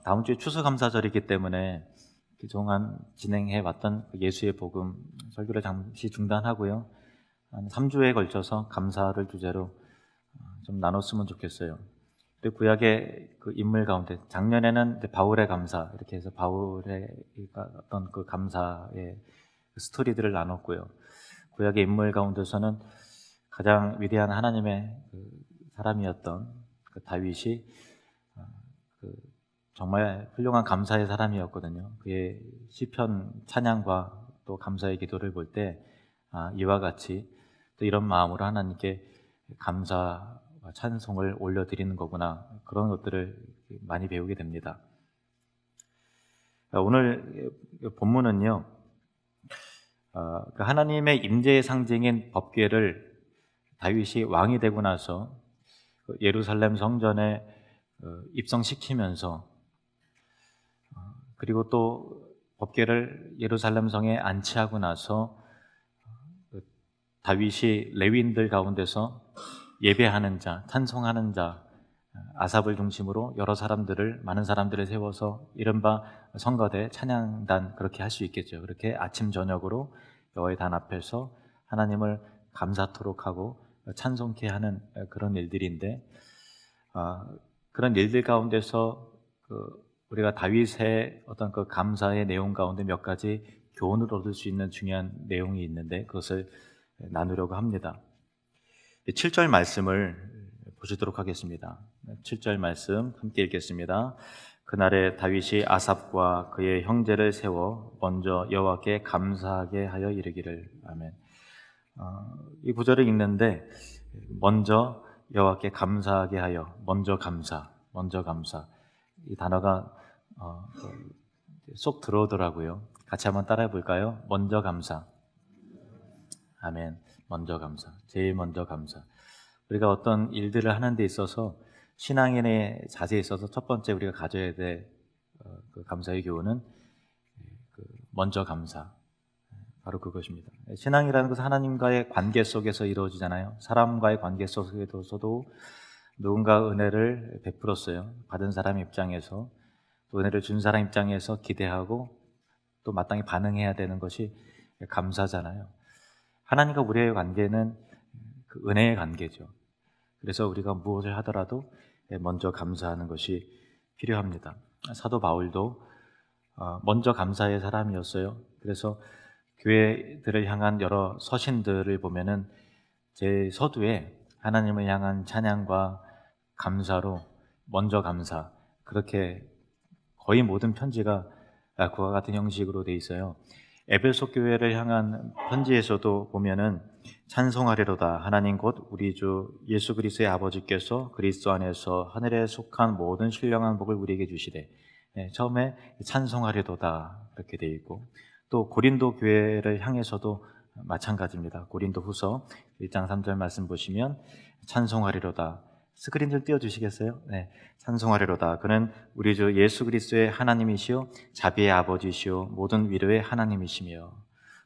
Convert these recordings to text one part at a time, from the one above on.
다음 주에 추수감사절이기 때문에 그동안 진행해 왔던 예수의 복음 설교를 잠시 중단하고요. 한 3주에 걸쳐서 감사를 주제로 좀 나눴으면 좋겠어요. 그리고 구약의 그 인물 가운데 작년에는 바울의 감사 이렇게 해서 바울의 어떤 그 감사의 스토리들을 나눴고요. 구약의 인물 가운데서는 가장 위대한 하나님의 그 사람이었던 그 다윗이 그 정말 훌륭한 감사의 사람이었거든요. 그의 시편 찬양과 또 감사의 기도를 볼 때 이와 같이 또 이런 마음으로 하나님께 감사와 찬송을 올려드리는 거구나, 그런 것들을 많이 배우게 됩니다. 오늘 본문은요, 하나님의 임재의 상징인 법궤를 다윗이 왕이 되고 나서 예루살렘 성전에 입성시키면서, 그리고 또 법궤를 예루살렘 성에 안치하고 나서 다윗이 레위인들 가운데서 예배하는 자, 찬송하는 자, 아삽을 중심으로 많은 사람들을 세워서 이른바 성가대, 찬양단, 그렇게 할 수 있겠죠. 그렇게 아침 저녁으로 여호와의 단 앞에서 하나님을 감사토록 하고 찬송케 하는 그런 일들인데, 그런 일들 가운데서 우리가 다윗의 어떤 그 감사의 내용 가운데 몇 가지 교훈을 얻을 수 있는 중요한 내용이 있는데, 그것을 나누려고 합니다. 7절 말씀을 보시도록 하겠습니다. 7절 말씀 함께 읽겠습니다. 그날에 다윗이 아삽과 그의 형제를 세워 먼저 여호와께 감사하게 하여 이르기를. 아멘. 이 구절을 읽는데 먼저 여호와께 감사하게 하여, 먼저 감사, 이 단어가 쏙 들어오더라고요. 같이 한번 따라해 볼까요? 먼저 감사. 아멘. 먼저 감사, 제일 먼저 감사. 우리가 어떤 일들을 하는 데 있어서, 신앙인의 자세에 있어서 첫 번째 우리가 가져야 될 그 감사의 교훈은 먼저 감사, 바로 그것입니다. 신앙이라는 것은 하나님과의 관계 속에서 이루어지잖아요. 사람과의 관계 속에서도 누군가 은혜를 베풀었어요. 받은 사람 입장에서, 또 은혜를 준 사람 입장에서 기대하고 또 마땅히 반응해야 되는 것이 감사잖아요. 하나님과 우리의 관계는 그 은혜의 관계죠. 그래서 우리가 무엇을 하더라도 먼저 감사하는 것이 필요합니다. 사도 바울도 먼저 감사의 사람이었어요. 그래서 교회들을 향한 여러 서신들을 보면은 제 서두에 하나님을 향한 찬양과 감사로 먼저 감사, 그렇게 거의 모든 편지가 그와 같은 형식으로 돼 있어요. 에베소 교회를 향한 편지에서도 보면은 찬송하리로다. 하나님 곧 우리 주 예수 그리스도의 아버지께서 그리스도 안에서 하늘에 속한 모든 신령한 복을 우리에게 주시되, 처음에 찬송하리로다 이렇게 돼 있고, 또 고린도 교회를 향해서도 마찬가지입니다. 고린도 후서 1장 3절 말씀 보시면 찬송하리로다. 스크린 좀 띄워주시겠어요? 네, 찬송하리로다. 그는 우리 주 예수 그리스도의 하나님이시요 자비의 아버지시요 모든 위로의 하나님이시며.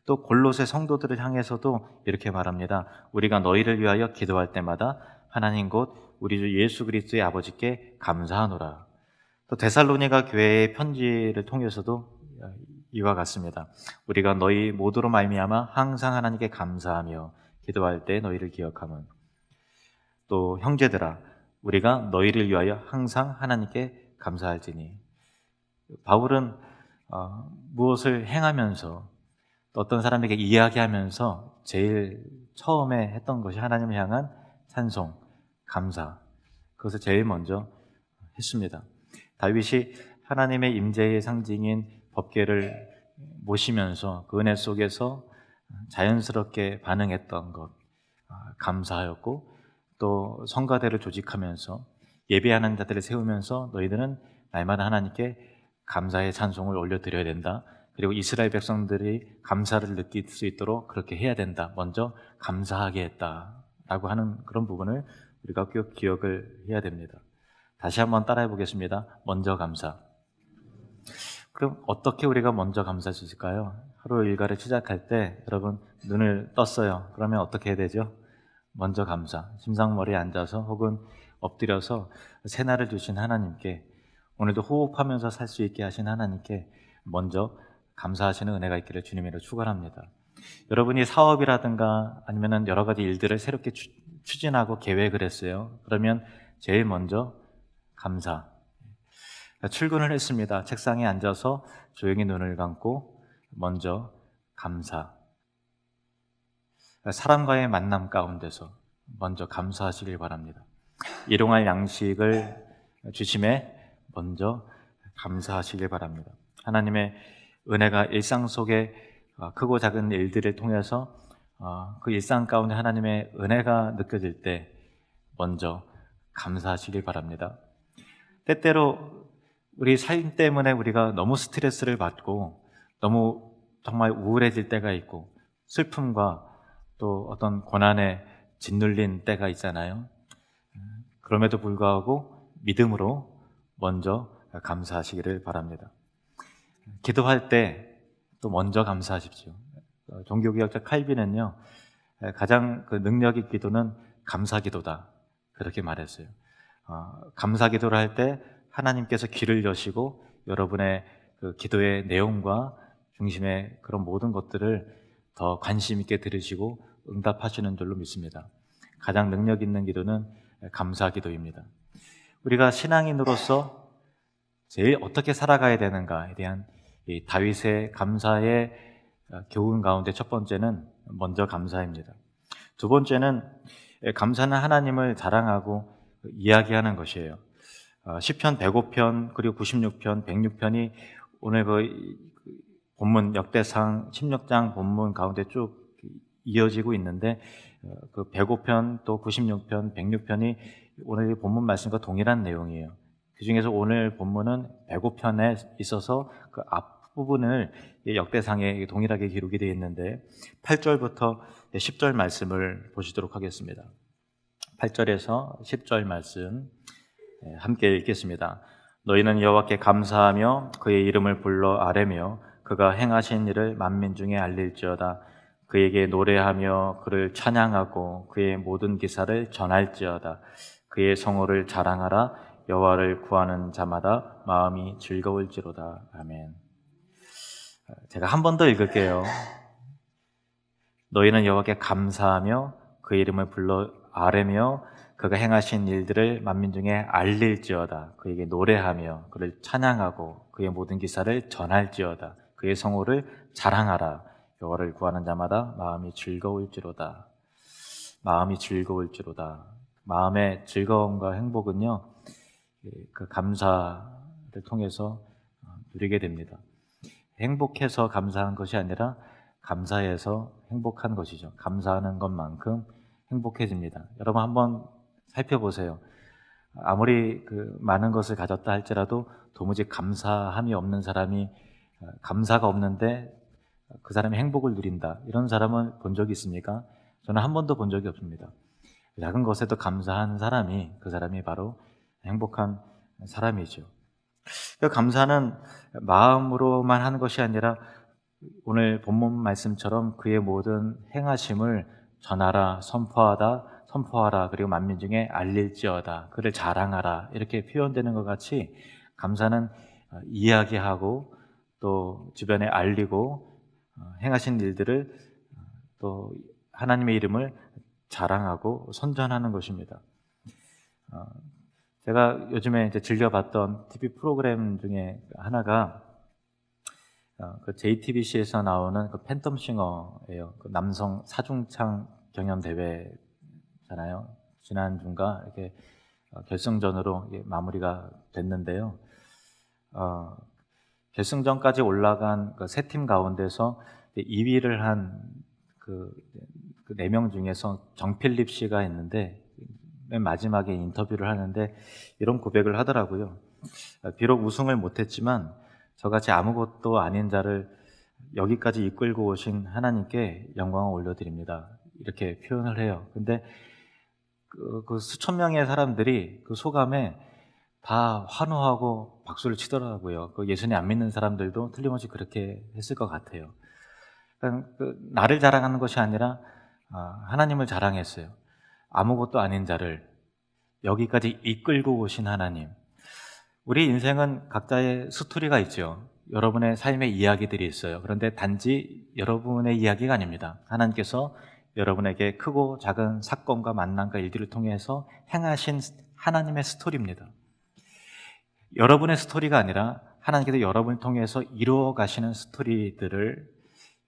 또 골로새 성도들을 향해서도 이렇게 말합니다. 우리가 너희를 위하여 기도할 때마다 하나님 곧 우리 주 예수 그리스도의 아버지께 감사하노라. 또 데살로니가 교회의 편지를 통해서도 이와 같습니다. 우리가 너희 모두로 말미암아 항상 하나님께 감사하며 기도할 때 너희를 기억하면. 또 형제들아, 우리가 너희를 위하여 항상 하나님께 감사할지니. 바울은 무엇을 행하면서 또 어떤 사람에게 이야기하면서 제일 처음에 했던 것이 하나님을 향한 찬송, 감사, 그것을 제일 먼저 했습니다. 다윗이 하나님의 임재의 상징인 법궤를 모시면서 그 은혜 속에서 자연스럽게 반응했던 것, 감사하였고, 또 성가대를 조직하면서 예배하는 자들을 세우면서 너희들은 날마다 하나님께 감사의 찬송을 올려드려야 된다. 그리고 이스라엘 백성들이 감사를 느낄 수 있도록 그렇게 해야 된다. 먼저 감사하게 했다라고 하는 그런 부분을 우리가 꼭 기억을 해야 됩니다. 다시 한번 따라해 보겠습니다. 먼저 감사. 그럼 어떻게 우리가 먼저 감사할 수 있을까요? 하루 일과를 시작할 때 여러분 눈을 떴어요. 그러면 어떻게 해야 되죠? 먼저 감사. 심상머리에 앉아서 혹은 엎드려서 새날을 주신 하나님께 오늘도 호흡하면서 살 수 있게 하신 하나님께 먼저 감사하시는 은혜가 있기를 주님으로 축원합니다. 여러분이 사업이라든가 아니면 여러 가지 일들을 새롭게 추진하고 계획을 했어요. 그러면 제일 먼저 감사. 출근을 했습니다. 책상에 앉아서 조용히 눈을 감고 먼저 감사. 사람과의 만남 가운데서 먼저 감사하시길 바랍니다. 일용할 양식을 주심에 먼저 감사하시길 바랍니다. 하나님의 은혜가 일상 속에 크고 작은 일들을 통해서 그 일상 가운데 하나님의 은혜가 느껴질 때 먼저 감사하시길 바랍니다. 때때로 우리 삶 때문에 우리가 너무 스트레스를 받고 너무 정말 우울해질 때가 있고 슬픔과 또 어떤 고난에 짓눌린 때가 있잖아요. 그럼에도 불구하고 믿음으로 먼저 감사하시기를 바랍니다. 기도할 때 또 먼저 감사하십시오. 종교개혁자 칼빈은요, 가장 그 능력의 기도는 감사기도다, 그렇게 말했어요. 감사기도를 할 때 하나님께서 귀를 여시고 여러분의 그 기도의 내용과 중심의 그런 모든 것들을 더 관심 있게 들으시고 응답하시는 줄로 믿습니다. 가장 능력 있는 기도는 감사기도입니다. 우리가 신앙인으로서 제일 어떻게 살아가야 되는가에 대한 이 다윗의 감사의 교훈 가운데 첫 번째는 먼저 감사입니다. 두 번째는 감사는 하나님을 자랑하고 이야기하는 것이에요. 시편 105편 그리고 96편, 106편이 오늘 그 본문 역대상 16장 본문 가운데 쭉 이어지고 있는데 그 105편 또 96편, 106편이 오늘 본문 말씀과 동일한 내용이에요. 그 중에서 오늘 본문은 105편에 있어서 그 앞부분을 역대상에 동일하게 기록이 되어 있는데 8절부터 10절 말씀을 보시도록 하겠습니다. 8절에서 10절 말씀 함께 읽겠습니다. 너희는 여호와께 감사하며 그의 이름을 불러 아뢰며 그가 행하신 일을 만민 중에 알릴지어다. 그에게 노래하며 그를 찬양하고 그의 모든 기사를 전할지어다. 그의 성호를 자랑하라. 여호와를 구하는 자마다 마음이 즐거울지로다. 아멘. 제가 한 번 더 읽을게요. 너희는 여호와께 감사하며 그의 이름을 불러 아뢰며 그가 행하신 일들을 만민 중에 알릴지어다. 그에게 노래하며 그를 찬양하고 그의 모든 기사를 전할지어다. 그의 성호를 자랑하라. 여호와를 구하는 자마다 마음이 즐거울지로다. 마음이 즐거울지로다. 마음의 즐거움과 행복은요, 그 감사를 통해서 누리게 됩니다. 행복해서 감사한 것이 아니라 감사해서 행복한 것이죠. 감사하는 것만큼 행복해집니다. 여러분 한번 살펴보세요. 아무리 그 많은 것을 가졌다 할지라도 도무지 감사함이 없는 사람이, 감사가 없는데 그 사람이 행복을 누린다, 이런 사람은 본 적이 있습니까? 저는 한 번도 본 적이 없습니다. 작은 것에도 감사한 사람이, 그 사람이 바로 행복한 사람이죠. 그 감사는 마음으로만 하는 것이 아니라 오늘 본문 말씀처럼 그의 모든 행하심을 전하라, 선포하라, 그리고 만민 중에 알릴지어다, 그를 자랑하라, 이렇게 표현되는 것 같이 감사는 이야기하고 또 주변에 알리고 행하신 일들을 또 하나님의 이름을 자랑하고 선전하는 것입니다. 제가 요즘에 이제 즐겨봤던 TV 프로그램 중에 하나가 그 JTBC에서 나오는 그 팬텀싱어예요. 그 남성 사중창 경연 대회잖아요. 지난주인가 이렇게 결승전으로 마무리가 됐는데요. 결승전까지 올라간 그 세 팀 가운데서 2위를 한 그 4명 중에서 정필립 씨가 있는데 맨 마지막에 인터뷰를 하는데 이런 고백을 하더라고요. 비록 우승을 못했지만 저같이 아무것도 아닌 자를 여기까지 이끌고 오신 하나님께 영광을 올려드립니다, 이렇게 표현을 해요. 근데 그 수천 명의 사람들이 그 소감에 다 환호하고 박수를 치더라고요. 그 예수님 안 믿는 사람들도 틀림없이 그렇게 했을 것 같아요. 그러니까 나를 자랑하는 것이 아니라 하나님을 자랑했어요. 아무것도 아닌 자를 여기까지 이끌고 오신 하나님. 우리 인생은 각자의 스토리가 있죠. 여러분의 삶의 이야기들이 있어요. 그런데 단지 여러분의 이야기가 아닙니다. 하나님께서 여러분에게 크고 작은 사건과 만남과 일들을 통해서 행하신 하나님의 스토리입니다. 여러분의 스토리가 아니라 하나님께서 여러분을 통해서 이루어 가시는 스토리들을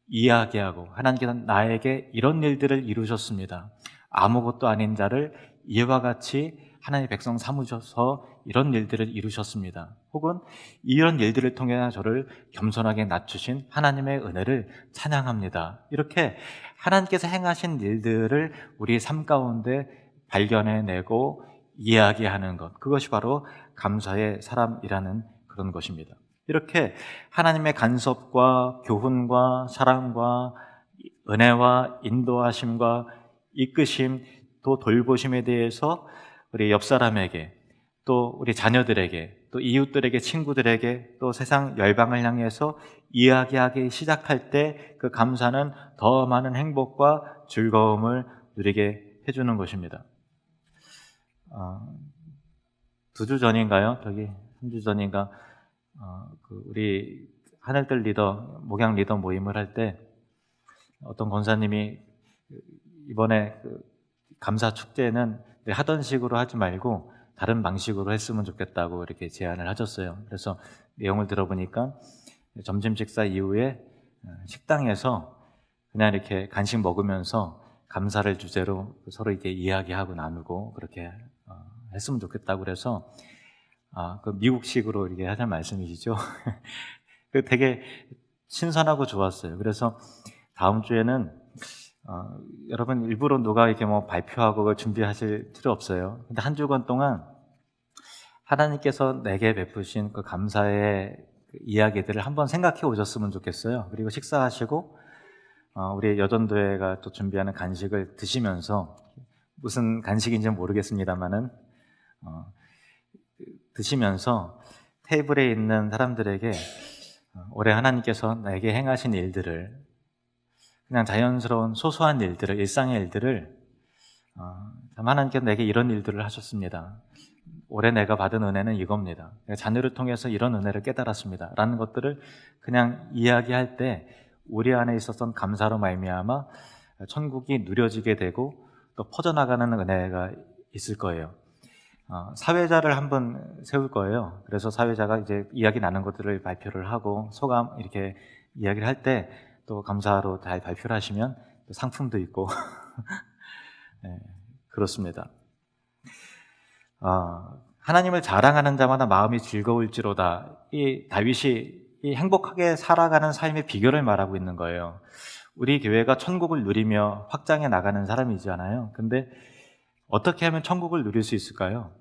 이야기하고, 하나님께서 나에게 이런 일들을 이루셨습니다, 아무것도 아닌 자를 이와 같이 하나님의 백성 삼으셔서 이런 일들을 이루셨습니다, 혹은 이런 일들을 통해 저를 겸손하게 낮추신 하나님의 은혜를 찬양합니다. 이렇게 하나님께서 행하신 일들을 우리 삶 가운데 발견해내고 이야기하는 것, 그것이 바로 감사의 사람이라는 그런 것입니다. 이렇게 하나님의 간섭과 교훈과 사랑과 은혜와 인도하심과 이끄심, 또 돌보심에 대해서 우리 옆 사람에게, 또 우리 자녀들에게, 또 이웃들에게, 친구들에게, 또 세상 열방을 향해서 이야기하기 시작할 때 그 감사는 더 많은 행복과 즐거움을 누리게 해주는 것입니다. 2주 전인가요? 3주 전인가, 우리 하늘들 리더, 목양 리더 모임을 할 때 어떤 권사님이 이번에 감사 축제는 하던 식으로 하지 말고 다른 방식으로 했으면 좋겠다고 이렇게 제안을 하셨어요. 그래서 내용을 들어보니까 점심 식사 이후에 식당에서 그냥 이렇게 간식 먹으면서 감사를 주제로 서로 이렇게 이야기하고 나누고 그렇게 했으면 좋겠다고 그래서 그 미국식으로 이렇게 하자는 말씀이시죠. 되게 신선하고 좋았어요. 그래서 다음 주에는 여러분 일부러 누가 이렇게 뭐 발표하고 그걸 준비하실 필요 없어요. 근데 한 주간 동안 하나님께서 내게 베푸신 그 감사의 그 이야기들을 한번 생각해 오셨으면 좋겠어요. 그리고 식사하시고 우리 여전도회가 또 준비하는 간식을 드시면서, 무슨 간식인지는 모르겠습니다만은 드시면서 테이블에 있는 사람들에게 올해 하나님께서 나에게 행하신 일들을, 그냥 자연스러운 소소한 일들을, 일상의 일들을, 참 하나님께서 내게 이런 일들을 하셨습니다, 올해 내가 받은 은혜는 이겁니다, 자녀를 통해서 이런 은혜를 깨달았습니다 라는 것들을 그냥 이야기할 때 우리 안에 있었던 감사로 말미암아 천국이 누려지게 되고 또 퍼져나가는 은혜가 있을 거예요. 사회자를 한번 세울 거예요. 그래서 사회자가 이제 이야기 나눈 것들을 발표를 하고 소감 이렇게 이야기를 할 때 또 감사로 잘 발표를 하시면 또 상품도 있고 네, 그렇습니다. 하나님을 자랑하는 자마다 마음이 즐거울지로다. 이 다윗이 이 행복하게 살아가는 삶의 비결을 말하고 있는 거예요. 우리 교회가 천국을 누리며 확장해 나가는 사람이잖아요. 근데 어떻게 하면 천국을 누릴 수 있을까요?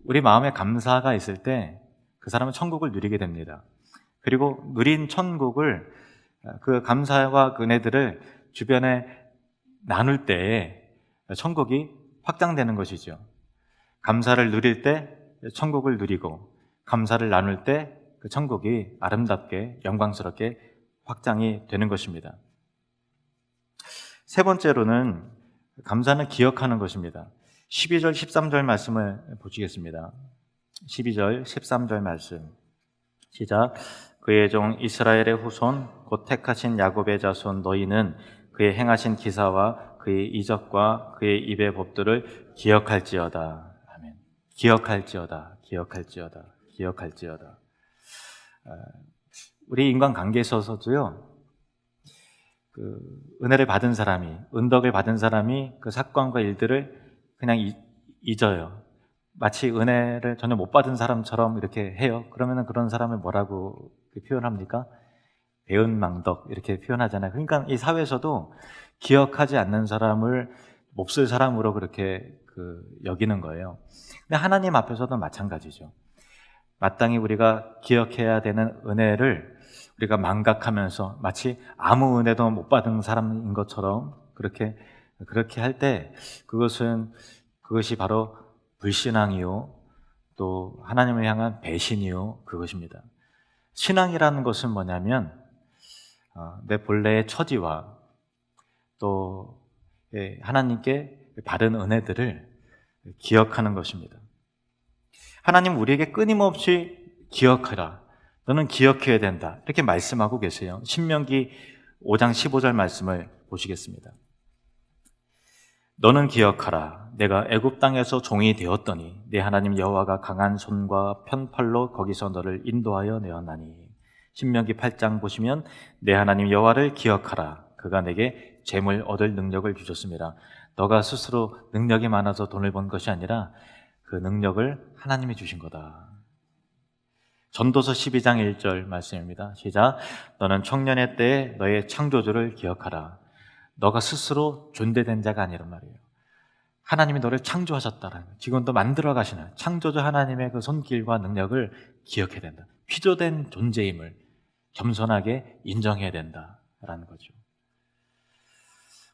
우리 마음에 감사가 있을 때 그 사람은 천국을 누리게 됩니다. 그리고 누린 천국을, 그 감사와 그 은혜들을 주변에 나눌 때에 천국이 확장되는 것이죠. 감사를 누릴 때 천국을 누리고, 감사를 나눌 때 그 천국이 아름답게 영광스럽게 확장이 되는 것입니다. 세 번째로는 감사는 기억하는 것입니다. 12절 13절 말씀을 보시겠습니다. 12절 13절 말씀 시작. 그의 종 이스라엘의 후손 곧 택하신 야곱의 자손 너희는 그의 행하신 기사와 그의 이적과 그의 입의 법들을 기억할지어다. 아멘. 기억할지어다. 기억할지어다. 기억할지어다. 우리 인간관계에 있어서도요, 그 은혜를 받은 사람이, 은덕을 받은 사람이 그 사건과 일들을 그냥 잊어요. 마치 은혜를 전혀 못 받은 사람처럼 이렇게 해요. 그러면은 그런 사람을 뭐라고 표현합니까? 배은망덕 이렇게 표현하잖아요. 그러니까 이 사회에서도 기억하지 않는 사람을 몹쓸 사람으로 그렇게 여기는 거예요. 근데 하나님 앞에서도 마찬가지죠. 마땅히 우리가 기억해야 되는 은혜를 우리가 망각하면서 마치 아무 은혜도 못 받은 사람인 것처럼 그렇게 할 때 그것이 바로 불신앙이요, 또 하나님을 향한 배신이요, 그것입니다. 신앙이라는 것은 뭐냐면 내 본래의 처지와 또 하나님께 받은 은혜들을 기억하는 것입니다. 하나님 우리에게 끊임없이 기억하라. 너는 기억해야 된다. 이렇게 말씀하고 계세요. 신명기 5장 15절 말씀을 보시겠습니다. 너는 기억하라. 내가 애굽 땅에서 종이 되었더니 내 하나님 여호와가 강한 손과 편팔로 거기서 너를 인도하여 내었나니. 신명기 8장 보시면 내 하나님 여호와를 기억하라. 그가 내게 재물 얻을 능력을 주셨습니다. 너가 스스로 능력이 많아서 돈을 번 것이 아니라 그 능력을 하나님이 주신 거다. 전도서 12장 1절 말씀입니다. 시작. 너는 청년의 때에 너의 창조주를 기억하라. 너가 스스로 존재된 자가 아니란 말이에요. 하나님이 너를 창조하셨다라는 거예요. 지금도 만들어 가시는 창조주 하나님의 그 손길과 능력을 기억해야 된다. 피조된 존재임을 겸손하게 인정해야 된다라는 거죠.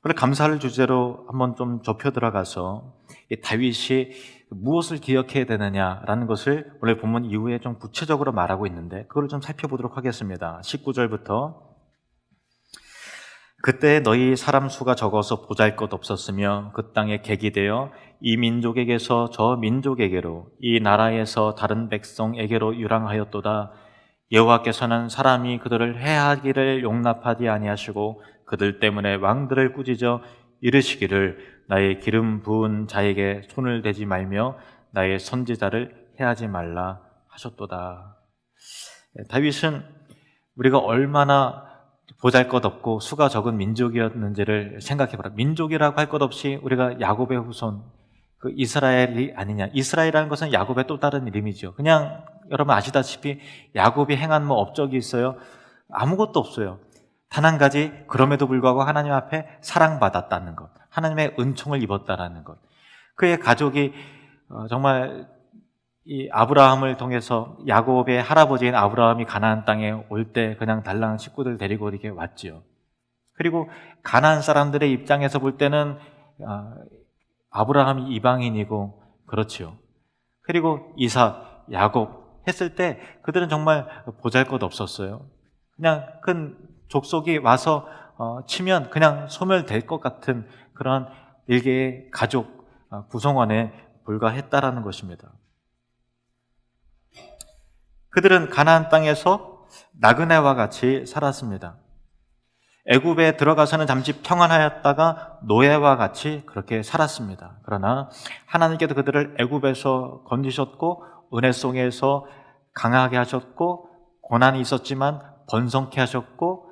그래, 감사를 주제로 한번 좀 좁혀 들어가서 이 다윗이 무엇을 기억해야 되느냐라는 것을 오늘 본문 이후에 좀 구체적으로 말하고 있는데 그걸 좀 살펴보도록 하겠습니다. 19절부터 그때 너희 사람 수가 적어서 보잘것없었으며 그 땅에 객이 되어 이 민족에게서 저 민족에게로 이 나라에서 다른 백성에게로 유랑하였도다. 여호와께서는 사람이 그들을 해하기를 용납하지 아니하시고 그들 때문에 왕들을 꾸짖어 이르시기를 나의 기름 부은 자에게 손을 대지 말며 나의 선지자를 해하지 말라 하셨도다. 다윗은 우리가 얼마나 보잘것없고 수가 적은 민족이었는지를 생각해보라. 민족이라고 할 것 없이 우리가 야곱의 후손, 그 이스라엘이 아니냐. 이스라엘이라는 것은 야곱의 또 다른 이름이죠. 그냥 여러분 아시다시피 야곱이 행한 뭐 업적이 있어요? 아무것도 없어요. 단 한 가지, 그럼에도 불구하고 하나님 앞에 사랑받았다는 것, 하나님의 은총을 입었다는 것. 그의 가족이 정말 이 아브라함을 통해서 야곱의 할아버지인 아브라함이 가나안 땅에 올 때 그냥 달랑 식구들 데리고 이렇게 왔지요. 그리고 가나안 사람들의 입장에서 볼 때는 아브라함이 이방인이고 그렇지요. 그리고 이삭, 야곱 했을 때 그들은 정말 보잘것없었어요. 그냥 큰 족속이 와서 치면 그냥 소멸될 것 같은 그런 일개의 가족 구성원에 불과했다라는 것입니다. 그들은 가나안 땅에서 나그네와 같이 살았습니다. 애굽에 들어가서는 잠시 평안하였다가 노예와 같이 그렇게 살았습니다. 그러나 하나님께서 그들을 애굽에서 건지셨고 은혜 속에서 강하게 하셨고 고난이 있었지만 번성케 하셨고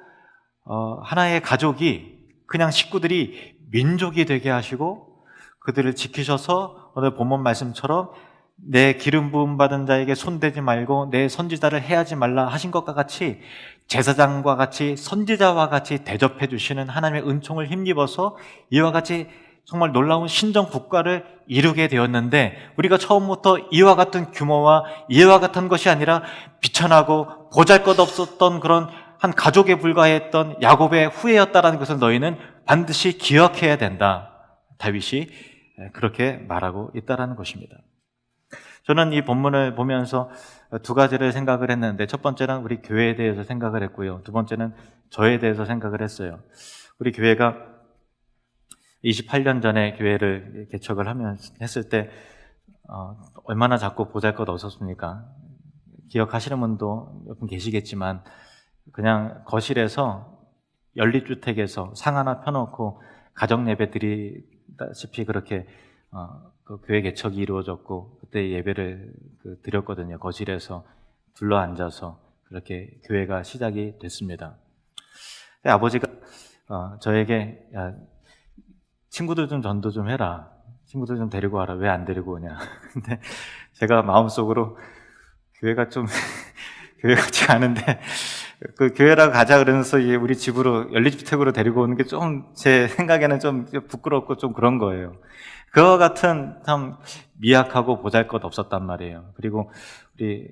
하나의 가족이 그냥 식구들이 민족이 되게 하시고 그들을 지키셔서 오늘 본문 말씀처럼 내 기름 부음 받은 자에게 손대지 말고 내 선지자를 해하지 말라 하신 것과 같이 제사장과 같이 선지자와 같이 대접해 주시는 하나님의 은총을 힘입어서 이와 같이 정말 놀라운 신정 국가를 이루게 되었는데 우리가 처음부터 이와 같은 규모와 이와 같은 것이 아니라 비천하고 보잘것없었던 그런 한 가족에 불과했던 야곱의 후예였다라는 것을 너희는 반드시 기억해야 된다. 다윗이 그렇게 말하고 있다라는 것입니다. 저는 이 본문을 보면서 두 가지를 생각을 했는데 첫 번째는 우리 교회에 대해서 생각을 했고요. 두 번째는 저에 대해서 생각을 했어요. 우리 교회가 28년 전에 교회를 개척을 했을 때 얼마나 작고 보잘것없었습니까? 기억하시는 분도 몇 분 계시겠지만 그냥 거실에서 연립주택에서 상 하나 펴놓고 가정 예배 드리다시피 그렇게 그 교회 개척이 이루어졌고 그때 예배를 드렸거든요. 거실에서 둘러 앉아서 그렇게 교회가 시작이 됐습니다. 아버지가 저에게 야, 친구들 좀 전도 좀 해라. 친구들 좀 데리고 와라. 왜 안 데리고 오냐. 근데 제가 마음속으로 교회가 좀 교회 같지 않은데 그 교회라고 가자 그러면서 우리 집으로 연립주택으로 데리고 오는 게 좀 제 생각에는 좀 부끄럽고 좀 그런 거예요. 그와 같은 참 미약하고 보잘것없었단 말이에요. 그리고 우리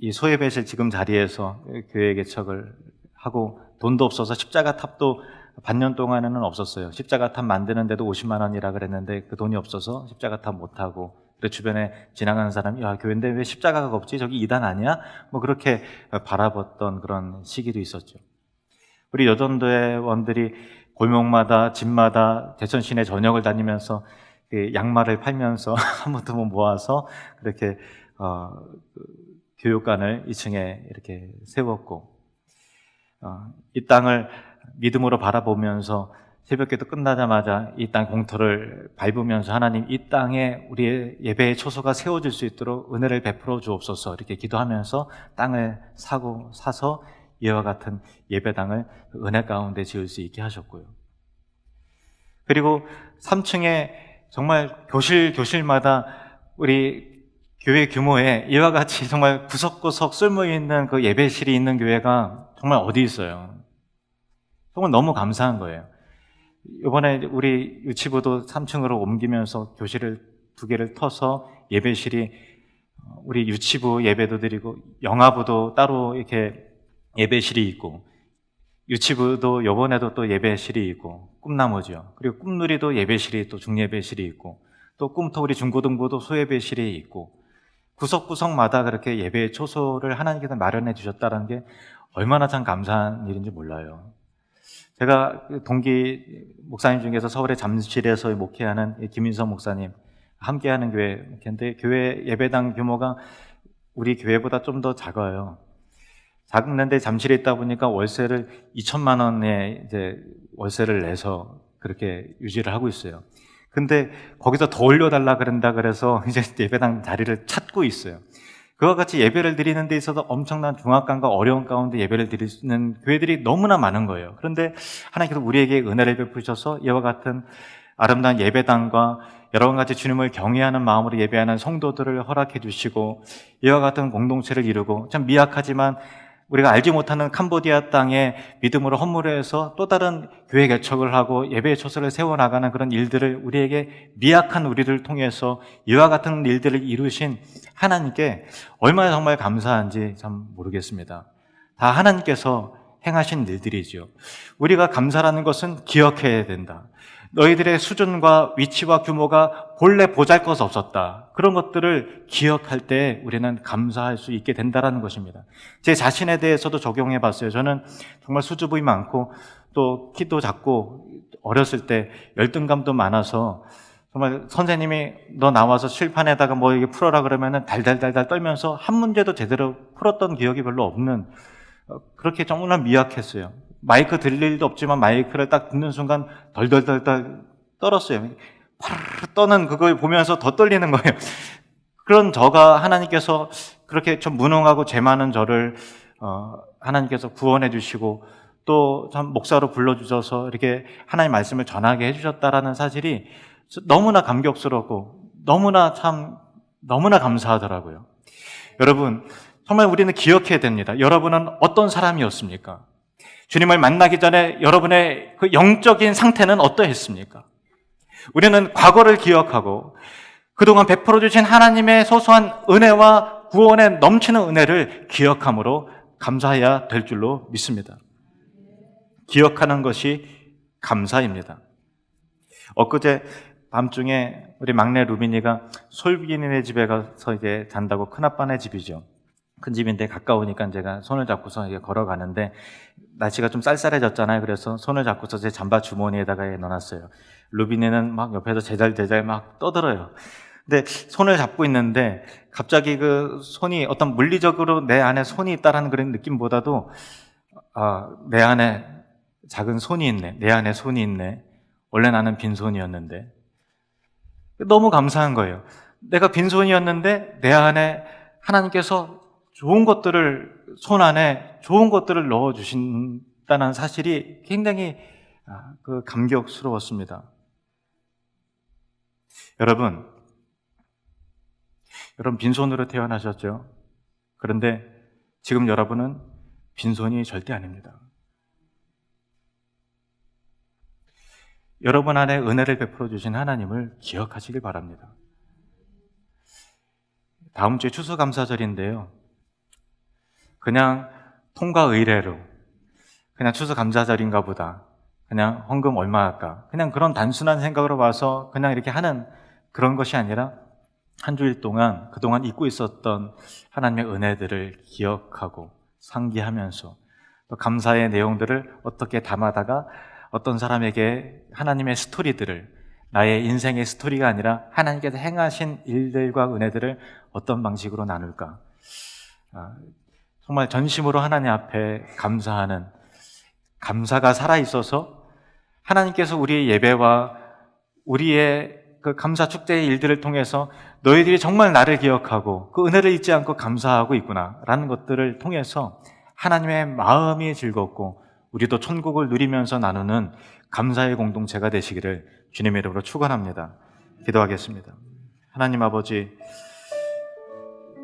이 소예배실 지금 자리에서 교회 개척을 하고 돈도 없어서 십자가 탑도 반년 동안에는 없었어요. 십자가 탑 만드는데도 50만 원이라 그랬는데 그 돈이 없어서 십자가 탑 못하고 그래서 주변에 지나가는 사람이 야 교회인데 왜 십자가가 없지? 저기 이단 아니야? 뭐 그렇게 바라봤던 그런 시기도 있었죠. 우리 여전도회원들이 골목마다 집마다 대천 시내 전역을 다니면서 그 양말을 팔면서 한 푼 모아서 그렇게 그 교육관을 2층에 이렇게 세웠고, 이 땅을 믿음으로 바라보면서 새벽기도 끝나자마자 이 땅 공터를 밟으면서 하나님, 이 땅에 우리의 예배의 초소가 세워질 수 있도록 은혜를 베풀어 주옵소서 이렇게 기도하면서 땅을 사서 이와 같은 예배당을 은혜 가운데 지을 수 있게 하셨고요. 그리고 3층에 정말 교실마다 우리 교회 규모에 이와 같이 정말 구석구석 쓸모있는 그 예배실이 있는 교회가 정말 어디 있어요. 정말 너무 감사한 거예요. 이번에 우리 유치부도 3층으로 옮기면서 교실을 2개를 터서 예배실이, 우리 유치부 예배도 드리고 영아부도 따로 이렇게 예배실이 있고, 유치부도 이번에도 또 예배실이 있고, 꿈나무죠. 그리고 꿈누리도 예배실이 또 중예배실이 있고, 또 꿈터 우리 중고등부도 소예배실이 있고, 구석구석마다 그렇게 예배의 초소를 하나님께서 마련해 주셨다는 게 얼마나 참 감사한 일인지 몰라요. 제가 동기 목사님 중에서 서울의 잠실에서 목회하는 김인성 목사님 함께하는 교회인데, 교회 예배당 규모가 우리 교회보다 좀 더 작아요. 작은데 잠실에 있다 보니까 월세를 2천만 원에 이제 월세를 내서 그렇게 유지를 하고 있어요. 근데 거기서 더 올려달라 그런다 그래서 이제 예배당 자리를 찾고 있어요. 그와 같이 예배를 드리는 데 있어서 엄청난 중압감과 어려운 가운데 예배를 드리는 교회들이 너무나 많은 거예요. 그런데 하나님께서 우리에게 은혜를 베푸셔서 이와 같은 아름다운 예배당과 여러 가지 주님을 경외하는 마음으로 예배하는 성도들을 허락해 주시고, 이와 같은 공동체를 이루고, 참 미약하지만 우리가 알지 못하는 캄보디아 땅에 믿음으로 헌물해서 또 다른 교회 개척을 하고 예배의 초소를 세워나가는 그런 일들을, 우리에게 미약한 우리를 통해서 이와 같은 일들을 이루신 하나님께 얼마나 정말 감사한지 참 모르겠습니다. 다 하나님께서 행하신 일들이죠. 우리가 감사라는 것은 기억해야 된다. 너희들의 수준과 위치와 규모가 본래 보잘것 없었다. 그런 것들을 기억할 때 우리는 감사할 수 있게 된다는 것입니다. 제 자신에 대해서도 적용해 봤어요. 저는 정말 수줍음이 많고 또 키도 작고 어렸을 때 열등감도 많아서 정말 선생님이 너 나와서 칠판에다가 뭐 이게 풀어라 그러면은 달달달달 떨면서 한 문제도 제대로 풀었던 기억이 별로 없는, 그렇게 정말 미약했어요. 마이크 들릴 일도 없지만 마이크를 딱 듣는 순간 덜덜덜덜 떨었어요. 파르르 떠는 그걸 보면서 더 떨리는 거예요. 그런 저가 하나님께서 그렇게 좀 무능하고 죄 많은 저를 하나님께서 구원해 주시고 또 참 목사로 불러주셔서 이렇게 하나님 말씀을 전하게 해주셨다라는 사실이 너무나 감격스럽고 너무나 감사하더라고요. 여러분, 정말 우리는 기억해야 됩니다. 여러분은 어떤 사람이었습니까? 주님을 만나기 전에 여러분의 그 영적인 상태는 어떠했습니까? 우리는 과거를 기억하고 그동안 베풀어 주신 하나님의 소소한 은혜와 구원의 넘치는 은혜를 기억함으로 감사해야 될 줄로 믿습니다. 기억하는 것이 감사입니다. 엊그제 밤중에 우리 막내 루빈이가 솔빈이네 집에 가서 이제 잔다고, 큰아빠네 집이죠. 큰 집인데 가까우니까 제가 손을 잡고서 이제 걸어가는데 날씨가 좀 쌀쌀해졌잖아요. 그래서 손을 잡고서 제 잠바 주머니에다가 넣어놨어요. 루빈이는 막 옆에서 제잘제잘 막 떠들어요. 근데 손을 잡고 있는데 갑자기 그 손이 어떤 물리적으로 내 안에 손이 있다라는 그런 느낌보다도 내 안에 작은 손이 있네, 내 안에 손이 있네, 원래 나는 빈손이었는데, 너무 감사한 거예요. 내가 빈손이었는데 내 안에 하나님께서 좋은 것들을, 손 안에 좋은 것들을 넣어주신다는 사실이 굉장히 감격스러웠습니다. 여러분 빈손으로 태어나셨죠? 그런데 지금 여러분은 빈손이 절대 아닙니다. 여러분 안에 은혜를 베풀어 주신 하나님을 기억하시길 바랍니다. 다음 주에 추수감사절인데요. 그냥 통과 의례로 그냥 추수감사절인가 보다, 그냥 헌금 얼마 할까, 그냥 그런 단순한 생각으로 와서 그냥 이렇게 하는 그런 것이 아니라 한 주일 동안 그동안 잊고 있었던 하나님의 은혜들을 기억하고 상기하면서 또 감사의 내용들을 어떻게 담아다가 어떤 사람에게 하나님의 스토리들을 나의 인생의 스토리가 아니라 하나님께서 행하신 일들과 은혜들을 어떤 방식으로 나눌까? 정말 전심으로 하나님 앞에 감사하는, 감사가 살아있어서 하나님께서 우리의 예배와 우리의 그 감사 축제의 일들을 통해서 너희들이 정말 나를 기억하고 그 은혜를 잊지 않고 감사하고 있구나라는 것들을 통해서 하나님의 마음이 즐겁고 우리도 천국을 누리면서 나누는 감사의 공동체가 되시기를 주님의 이름으로 축원합니다. 기도하겠습니다. 하나님 아버지,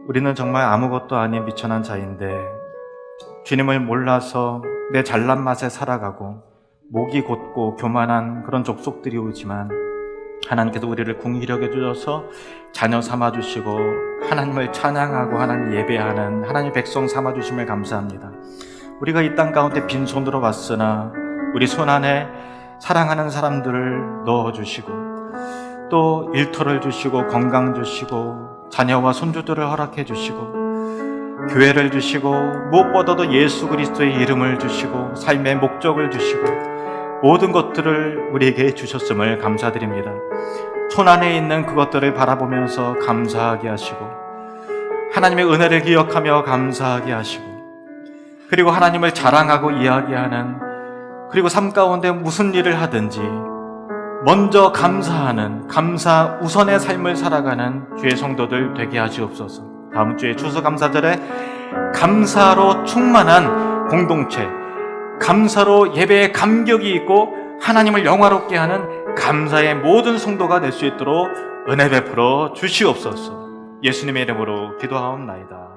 우리는 정말 아무것도 아닌 비천한 자인데 주님을 몰라서 내 잘난 맛에 살아가고 목이 곧고 교만한 그런 족속들이 오지만 하나님께서 우리를 궁휼히 여겨주셔서 자녀 삼아주시고 하나님을 찬양하고 하나님 예배하는 하나님의 백성 삼아주심을 감사합니다. 우리가 이 땅 가운데 빈손으로 왔으나 우리 손 안에 사랑하는 사람들을 넣어주시고 또 일터를 주시고 건강 주시고 자녀와 손주들을 허락해 주시고 교회를 주시고 무엇보다도 예수 그리스도의 이름을 주시고 삶의 목적을 주시고 모든 것들을 우리에게 주셨음을 감사드립니다. 손 안에 있는 그것들을 바라보면서 감사하게 하시고 하나님의 은혜를 기억하며 감사하게 하시고 그리고 하나님을 자랑하고 이야기하는, 그리고 삶 가운데 무슨 일을 하든지 먼저 감사하는, 감사 우선의 삶을 살아가는 주의 성도들 되게 하시옵소서. 다음 주에 추수감사절에 감사로 충만한 공동체, 감사로 예배에 감격이 있고 하나님을 영화롭게 하는 감사의 모든 성도가 될 수 있도록 은혜 베풀어 주시옵소서. 예수님의 이름으로 기도하옵나이다.